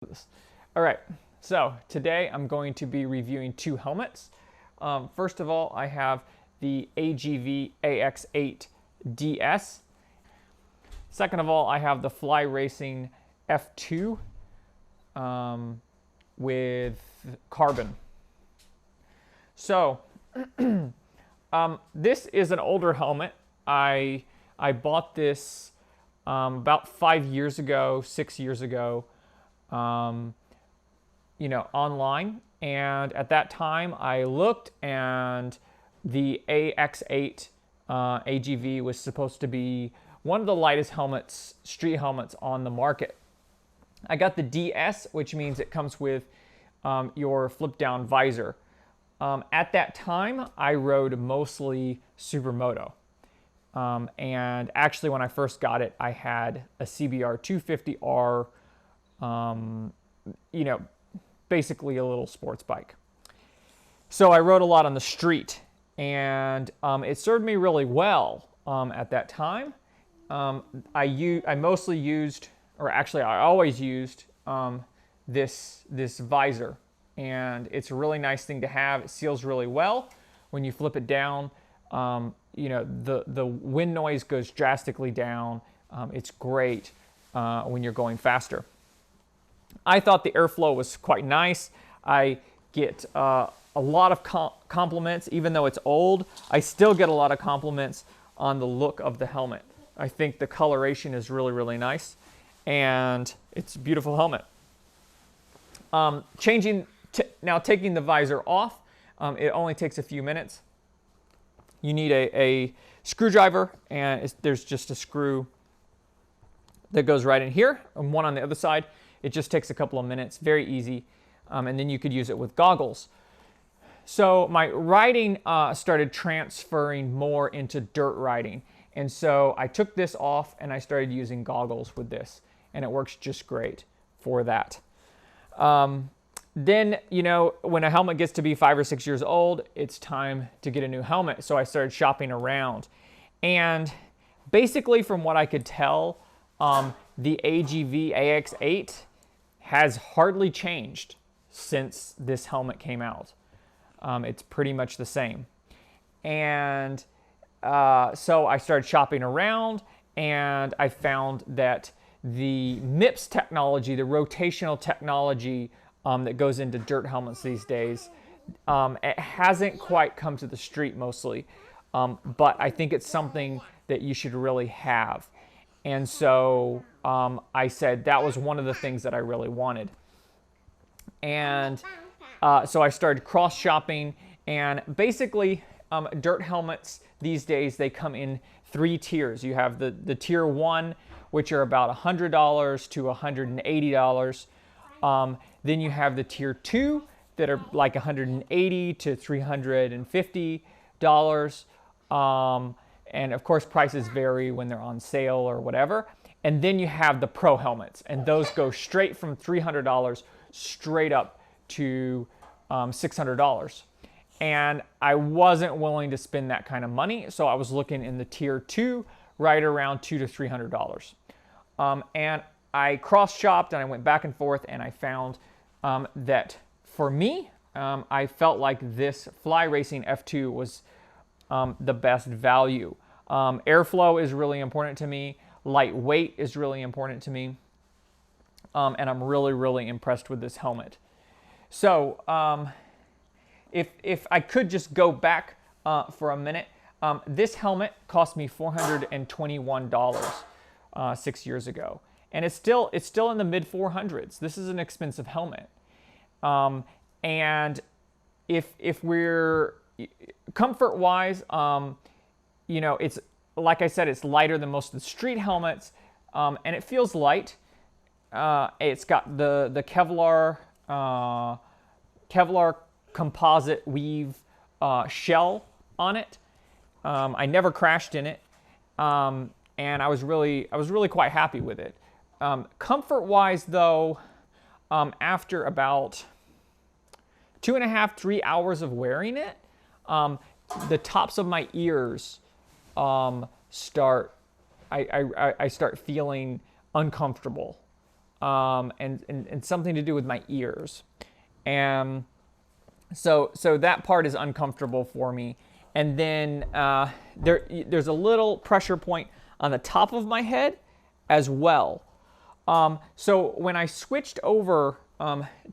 All right, so today I'm going to be reviewing two helmets. First of all, I have the AGV AX8 DS. Second of all, I have the Fly Racing F2 with carbon. So this is an older helmet. I bought this about 5 years ago, 6 years ago. Online. And at that time, I looked, and the AX8 AGV was supposed to be one of the lightest helmets, street helmets on the market. I got the DS, which means it comes with your flip-down visor. At that time, I rode mostly supermoto. And actually, when I first got it, I had a CBR 250R, basically a little sports bike. So I rode a lot on the street, and it served me really well at that time. I mostly used, or actually I always used this visor, and it's a really nice thing to have. It seals really well. When you flip it down, the wind noise goes drastically down. It's great when you're going faster. I thought the airflow was quite nice. I get a lot of compliments. Even though it's old, I still get a lot of compliments on the look of the helmet. I think the coloration is really, really nice, and it's a beautiful helmet. Taking the visor off, it only takes a few minutes. You need a screwdriver, and there's just a screw that goes right in here, and one on the other side. It just takes a couple of minutes, very easy, and then you could use it with goggles. So my riding started transferring more into dirt riding, and so I took this off and I started using goggles with this, and it works just great for that. Then, when a helmet gets to be 5 or 6 years old, it's time to get a new helmet. So I started shopping around, and basically from what I could tell, the AGV AX8 has hardly changed since this helmet came out. It's pretty much the same. And so I started shopping around, and I found that the MIPS technology, the rotational technology that goes into dirt helmets these days, it hasn't quite come to the street mostly, but I think it's something that you should really have. And so I said that was one of the things that I really wanted. And so I started cross-shopping, and basically dirt helmets these days, they come in 3 tiers. You have the tier 1, which are about $100 to $180. Then you have the tier 2 that are like $180 to $350. And of course, prices vary when they're on sale or whatever. And then you have the pro helmets, and those go straight from $300 straight up to $600. And I wasn't willing to spend that kind of money, so I was looking in the tier 2, right around $200 to $300. And I cross-shopped, and I went back and forth, and I found that for me, I felt like this Fly Racing F2 was the best value. Airflow is really important to me. Lightweight is really important to me. And I'm really, really impressed with this helmet. So if I could just go back for a minute, this helmet cost me $421 6 years ago. And it's still in the mid 400s. This is an expensive helmet. And if we're comfort-wise, it's like I said, it's lighter than most of the street helmets, and it feels light. It's got the Kevlar composite weave shell on it. I never crashed in it, and I was really quite happy with it. Comfort-wise, though, after about 2.5 to 3 hours of wearing it, the tops of my ears I start feeling uncomfortable. and something to do with my ears. And so that part is uncomfortable for me. And then there's a little pressure point on the top of my head as well. So when I switched over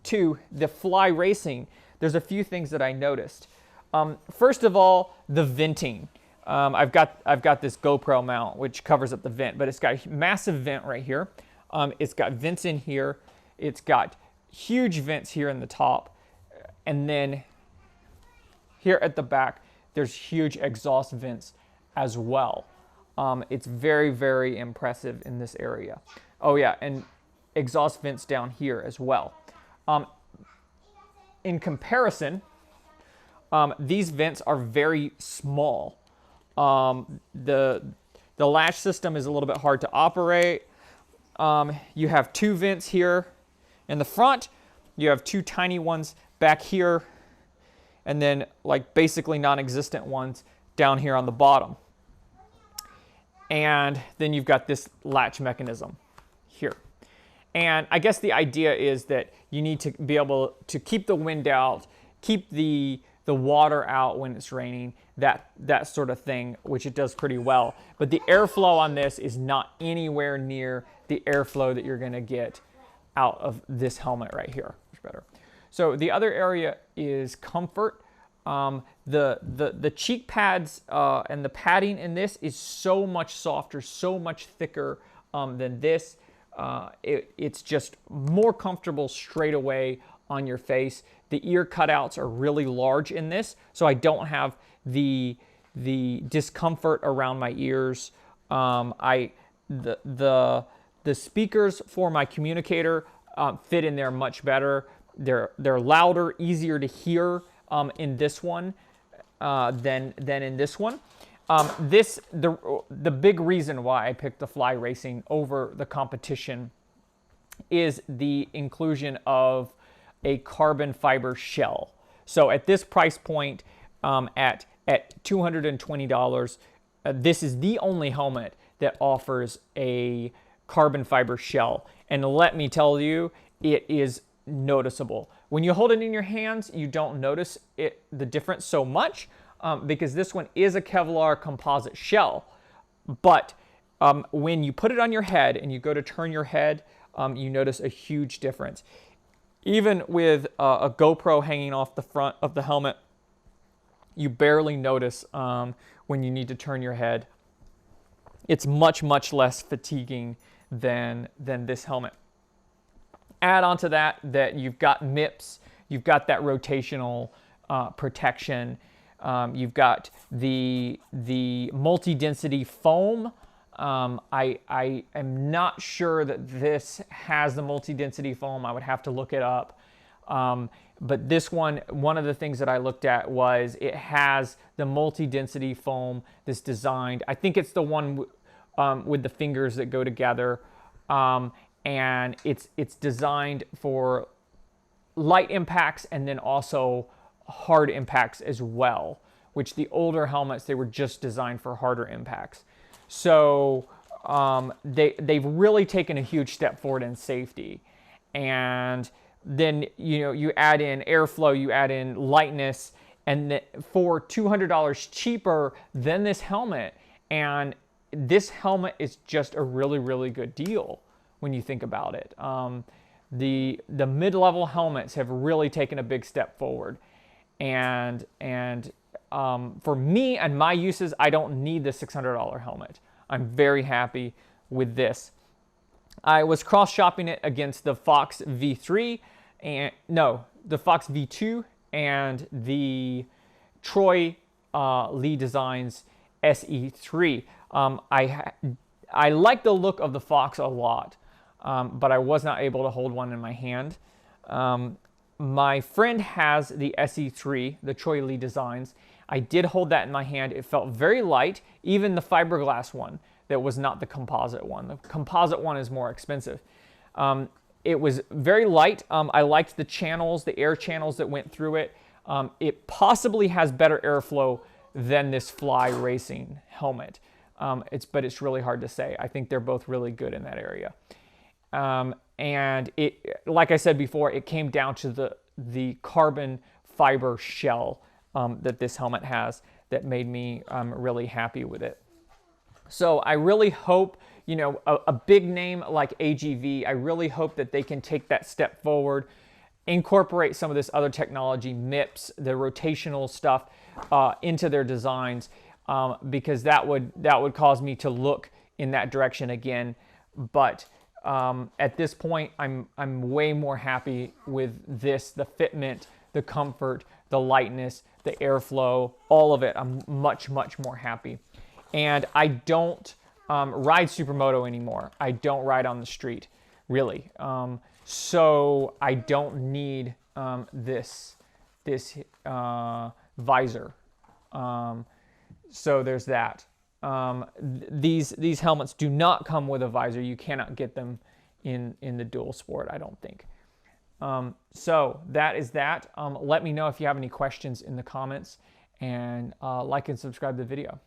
to the fly racing, there's a few things that I noticed. First of all, the venting. I've got this GoPro mount which covers up the vent, but it's got a massive vent right here. It's got vents in here. It's got huge vents here in the top, and then here at the back, there's huge exhaust vents as well. It's very, very impressive in this area. Oh yeah, and exhaust vents down here as well. In comparison, these vents are very small. The latch system is a little bit hard to operate. You have two vents here in the front. You have two tiny ones back here, and then like basically non-existent ones down here on the bottom. And then you've got this latch mechanism here. And I guess the idea is that you need to be able to keep the wind out, keep the water out when it's raining, that sort of thing, which it does pretty well. But the airflow on this is not anywhere near the airflow that you're gonna get out of this helmet right here. Much better. So the other area is comfort. The cheek pads and the padding in this is so much softer, so much thicker than this. It's just more comfortable straight away on your face. The ear cutouts are really large in this, so I don't have the discomfort around my ears. The speakers for my communicator fit in there much better. They're louder, easier to hear in this one than in this one. The big reason why I picked the fly racing over the competition is the inclusion of a carbon fiber shell. So at this price point, at $220, this is the only helmet that offers a carbon fiber shell. And let me tell you, it is noticeable. When you hold it in your hands, you don't notice the difference so much because this one is a Kevlar composite shell. But when you put it on your head and you go to turn your head, you notice a huge difference. Even with a GoPro hanging off the front of the helmet, you barely notice when you need to turn your head. It's much, much less fatiguing than this helmet. Add on to that you've got MIPS, you've got that rotational protection, you've got the multi-density foam. I am not sure that this has the multi-density foam. I would have to look it up. But this one of the things that I looked at was it has the multi-density foam that's designed. I think it's the one with the fingers that go together. And it's designed for light impacts and then also hard impacts as well, which the older helmets, they were just designed for harder impacts. So they've really taken a huge step forward in safety. And then you add in airflow, you add in lightness, and for $200 cheaper than this helmet, and this helmet is just a really, really good deal when you think about it. The mid-level helmets have really taken a big step forward, and for me and my uses, I don't need the $600 helmet. I'm very happy with this. I was cross-shopping it against the Fox V3 the Fox V2 and the Troy Lee Designs SE3. I like the look of the Fox a lot, but I was not able to hold one in my hand. My friend has the SE3, the Troy Lee Designs. I did hold that in my hand. It felt very light, even the fiberglass one that was not the composite one. The composite one is more expensive. It was very light. I liked the channels, the air channels that went through it. It possibly has better airflow than this fly racing helmet. But it's really hard to say. I think they're both really good in that area. And it, like I said before, it came down to the carbon fiber shell that this helmet has that made me really happy with it. So I really hope, you know, a big name like AGV, I really hope that they can take that step forward, incorporate some of this other technology, MIPS, the rotational stuff into their designs, because that would cause me to look in that direction again. But at this point, I'm way more happy with this, the fitment, the comfort, the lightness, the airflow, all of it. I'm much, much more happy. And I don't ride supermoto anymore. I don't ride on the street, really. So I don't need this visor. So there's that. These helmets do not come with a visor. You cannot get them in the dual sport, I don't think. So that is that. Let me know if you have any questions in the comments, and like and subscribe to the video.